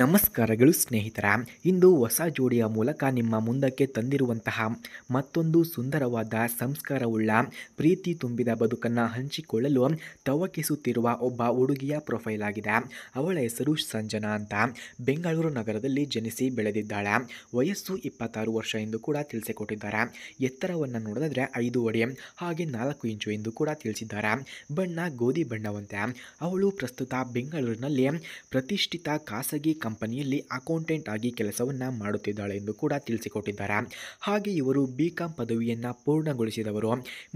ನಮಸ್ಕಾರಗಳು ಸ್ನೇಹಿತರ. ಇಂದು ಹೊಸ ಜೋಡಿಯ ಮೂಲಕ ನಿಮ್ಮ ಮುಂದಕ್ಕೆ ತಂದಿರುವಂತಹ ಮತ್ತೊಂದು ಸುಂದರವಾದ ಸಂಸ್ಕಾರವುಳ್ಳ ಪ್ರೀತಿ ತುಂಬಿದ ಬದುಕನ್ನು ಹಂಚಿಕೊಳ್ಳಲು ತವಕಿಸುತ್ತಿರುವ ಒಬ್ಬ ಹುಡುಗಿಯ ಪ್ರೊಫೈಲ್ ಆಗಿದೆ. ಅವಳ ಹೆಸರು ಸಂಜನಾ ಅಂತ. ಬೆಂಗಳೂರು ನಗರದಲ್ಲಿ ಜನಿಸಿ ಬೆಳೆದಿದ್ದಾಳೆ. ವಯಸ್ಸು 26 ವರ್ಷ ಎಂದು ಕೂಡ ತಿಳಿಸಿಕೊಟ್ಟಿದ್ದಾರೆ. ಎತ್ತರವನ್ನು ನೋಡಿದ್ರೆ 5 ಅಡಿ ಹಾಗೆ 4 ಇಂಚು ಎಂದು ಕೂಡ ತಿಳಿಸಿದ್ದಾರೆ. ಬಣ್ಣ ಗೋಧಿ ಬಣ್ಣವಂತೆ. ಅವಳು ಪ್ರಸ್ತುತ ಬೆಂಗಳೂರಿನಲ್ಲಿ ಪ್ರತಿಷ್ಠಿತ ಖಾಸಗಿ ಕಂಪನಿಯಲ್ಲಿ ಅಕೌಂಟೆಂಟ್ ಆಗಿ ಕೆಲಸವನ್ನು ಮಾಡುತ್ತಿದ್ದಾಳೆ ಎಂದು ಕೂಡ ತಿಳಿಸಿಕೊಟ್ಟಿದ್ದಾರೆ. ಹಾಗೆ ಇವರು BCom ಪದವಿಯನ್ನು ಪೂರ್ಣಗೊಳಿಸಿದವರು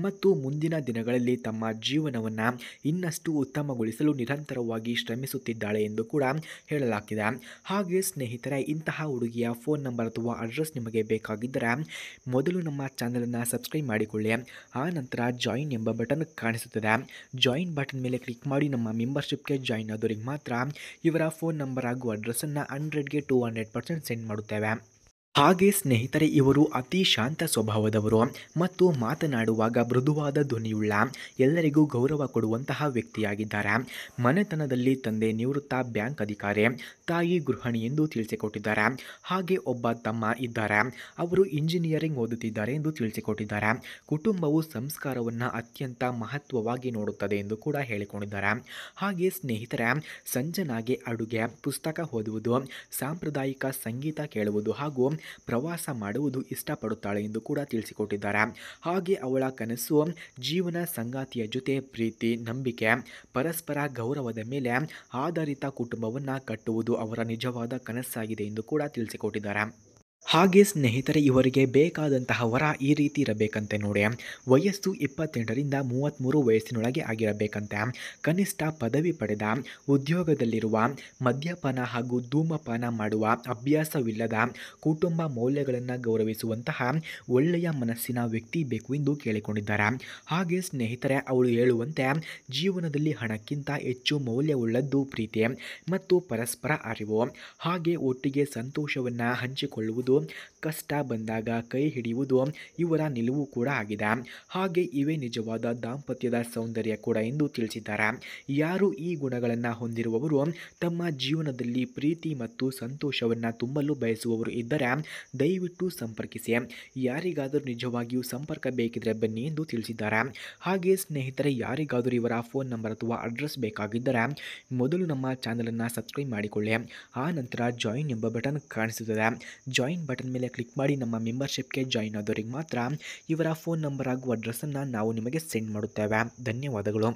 ಮತ್ತು ಮುಂದಿನ ದಿನಗಳಲ್ಲಿ ತಮ್ಮ ಜೀವನವನ್ನು ಇನ್ನಷ್ಟು ಉತ್ತಮಗೊಳಿಸಲು ನಿರಂತರವಾಗಿ ಶ್ರಮಿಸುತ್ತಿದ್ದಾಳೆ ಎಂದು ಕೂಡ ಹೇಳಲಾಗ್ತಿದೆ. ಹಾಗೆ ಸ್ನೇಹಿತರೆ, ಇಂತಹ ಹುಡುಗಿಯ ಫೋನ್ ನಂಬರ್ ಅಥವಾ ಅಡ್ರೆಸ್ ನಿಮಗೆ ಬೇಕಾಗಿದ್ದರೆ ಮೊದಲು ನಮ್ಮ ಚಾನಲನ್ನು ಸಬ್ಸ್ಕ್ರೈಬ್ ಮಾಡಿಕೊಳ್ಳಿ. ಆ ನಂತರ ಜಾಯಿನ್ ಎಂಬ ಬಟನ್ ಕಾಣಿಸುತ್ತದೆ. ಜಾಯಿನ್ ಬಟನ್ ಮೇಲೆ ಕ್ಲಿಕ್ ಮಾಡಿ ನಮ್ಮ ಮೆಂಬರ್ಶಿಪ್ಗೆ ಜಾಯಿನ್ ಆದವರಿಗೆ ಮಾತ್ರ ಇವರ ಫೋನ್ ನಂಬರ್ ಹಾಗೂ ಅಡ್ರೆಸ್ಸನ್ನು 100ಗೆ 200% ಸೆಂಡ್ ಮಾಡುತ್ತೇವೆ. ಹಾಗೆ ಸ್ನೇಹಿತರೆ, ಇವರು ಅತಿ ಶಾಂತ ಸ್ವಭಾವದವರು ಮತ್ತು ಮಾತನಾಡುವಾಗ ಮೃದುವಾದ ಧ್ವನಿಯುಳ್ಳ ಎಲ್ಲರಿಗೂ ಗೌರವ ಕೊಡುವಂತಹ ವ್ಯಕ್ತಿಯಾಗಿದ್ದಾರೆ. ಮನೆತನದಲ್ಲಿ ತಂದೆ ನಿವೃತ್ತ ಬ್ಯಾಂಕ್ ಅಧಿಕಾರಿ, ತಾಯಿ ಗೃಹಿಣಿ ಎಂದು ತಿಳಿಸಿಕೊಟ್ಟಿದ್ದಾರೆ. ಹಾಗೆ ಒಬ್ಬ ತಮ್ಮ ಇದ್ದಾರೆ, ಅವರು ಇಂಜಿನಿಯರಿಂಗ್ ಓದುತ್ತಿದ್ದಾರೆ ಎಂದು ತಿಳಿಸಿಕೊಟ್ಟಿದ್ದಾರೆ. ಕುಟುಂಬವು ಸಂಸ್ಕಾರವನ್ನು ಅತ್ಯಂತ ಮಹತ್ವವಾಗಿ ನೋಡುತ್ತದೆ ಎಂದು ಕೂಡ ಹೇಳಿಕೊಂಡಿದ್ದಾರೆ. ಹಾಗೆ ಸ್ನೇಹಿತರೆ, ಸಂಜನಾಗೆ ಅಡುಗೆ, ಪುಸ್ತಕ ಓದುವುದು, ಸಾಂಪ್ರದಾಯಿಕ ಸಂಗೀತ ಕೇಳುವುದು ಹಾಗೂ ಪ್ರವಾಸ ಮಾಡುವುದು ಇಷ್ಟಪಡುತ್ತಾಳೆ ಎಂದು ಕೂಡ ತಿಳಿಸಿಕೊಟ್ಟಿದ್ದಾರೆ. ಹಾಗೆ ಅವಳ ಕನಸು ಜೀವನ ಸಂಗಾತಿಯ ಜೊತೆ ಪ್ರೀತಿ, ನಂಬಿಕೆ, ಪರಸ್ಪರ ಗೌರವದ ಮೇಲೆ ಆಧಾರಿತ ಕುಟುಂಬವನ್ನು ಕಟ್ಟುವುದು ಅವರ ನಿಜವಾದ ಕನಸಾಗಿದೆ ಎಂದು ಕೂಡ ತಿಳಿಸಿಕೊಟ್ಟಿದ್ದಾರೆ. ಹಾಗೆ ಸ್ನೇಹಿತರೆ, ಇವರಿಗೆ ಬೇಕಾದಂತಹ ವರ ಈ ರೀತಿ ಇರಬೇಕಂತೆ ನೋಡಿ. ವಯಸ್ಸು 28ರಿಂದ 33 ವಯಸ್ಸಿನೊಳಗೆ ಆಗಿರಬೇಕಂತೆ. ಕನಿಷ್ಠ ಪದವಿ ಪಡೆದ, ಉದ್ಯೋಗದಲ್ಲಿರುವ, ಮದ್ಯಪಾನ ಹಾಗೂ ಧೂಮಪಾನ ಮಾಡುವ ಅಭ್ಯಾಸವಿಲ್ಲದ, ಕುಟುಂಬ ಮೌಲ್ಯಗಳನ್ನು ಗೌರವಿಸುವಂತಹ ಒಳ್ಳೆಯ ಮನಸ್ಸಿನ ವ್ಯಕ್ತಿ ಬೇಕು ಎಂದು ಕೇಳಿಕೊಂಡಿದ್ದಾರೆ. ಹಾಗೆ ಸ್ನೇಹಿತರೆ, ಅವಳು ಹೇಳುವಂತೆ ಜೀವನದಲ್ಲಿ ಹಣಕ್ಕಿಂತ ಹೆಚ್ಚು ಮೌಲ್ಯವುಳ್ಳದ್ದು ಪ್ರೀತಿ ಮತ್ತು ಪರಸ್ಪರ ಅರಿವು. ಹಾಗೆ ಒಟ್ಟಿಗೆ ಸಂತೋಷವನ್ನು ಹಂಚಿಕೊಳ್ಳುವುದು, ಕಷ್ಟ ಬಂದಾಗ ಕೈ ಹಿಡಿಯುವುದು ಇವರ ನಿಲುವು ಕೂಡ ಆಗಿದೆ. ಹಾಗೆ ಇವೇ ನಿಜವಾದ ದಾಂಪತ್ಯದ ಸೌಂದರ್ಯ ಕೂಡ ಎಂದು ತಿಳಿಸಿದ್ದಾರೆ. ಯಾರು ಈ ಗುಣಗಳನ್ನು ಹೊಂದಿರುವವರು ತಮ್ಮ ಜೀವನದಲ್ಲಿ ಪ್ರೀತಿ ಮತ್ತು ಸಂತೋಷವನ್ನು ತುಂಬಲು ಬಯಸುವವರು ಇದ್ದರೆ ದಯವಿಟ್ಟು ಸಂಪರ್ಕಿಸಿ. ಯಾರಿಗಾದರೂ ನಿಜವಾಗಿಯೂ ಸಂಪರ್ಕ ಬೇಕಿದ್ರೆ ಬನ್ನಿ ಎಂದು ತಿಳಿಸಿದ್ದಾರೆ. ಹಾಗೆ ಸ್ನೇಹಿತರೆ, ಯಾರಿಗಾದರೂ ಇವರ ಫೋನ್ ನಂಬರ್ ಅಥವಾ ಅಡ್ರೆಸ್ ಬೇಕಾಗಿದ್ದರೆ ಮೊದಲು ನಮ್ಮ ಚಾನಲನ್ನು ಸಬ್ಸ್ಕ್ರೈಬ್ ಮಾಡಿಕೊಳ್ಳಿ. ಆ ನಂತರ ಜಾಯಿನ್ ಎಂಬ ಬಟನ್ ಕಾಣಿಸುತ್ತದೆ. ಜಾಯಿನ್ ಬಟನ್ ಮೇಲೆ ಕ್ಲಿಕ್ ಮಾಡಿ ನಮ್ಮ ಮೆಂಬರ್ಶಿಪ್ಗೆ ಜಾಯಿನ್ ಆದವರಿಗೆ ಮಾತ್ರ ಇವರ ಫೋನ್ ನಂಬರ್ ಹಾಗೂ ಅಡ್ರೆಸ್ಸನ್ನು ನಾವು ನಿಮಗೆ ಸೆಂಡ್ ಮಾಡುತ್ತೇವೆ. ಧನ್ಯವಾದಗಳು.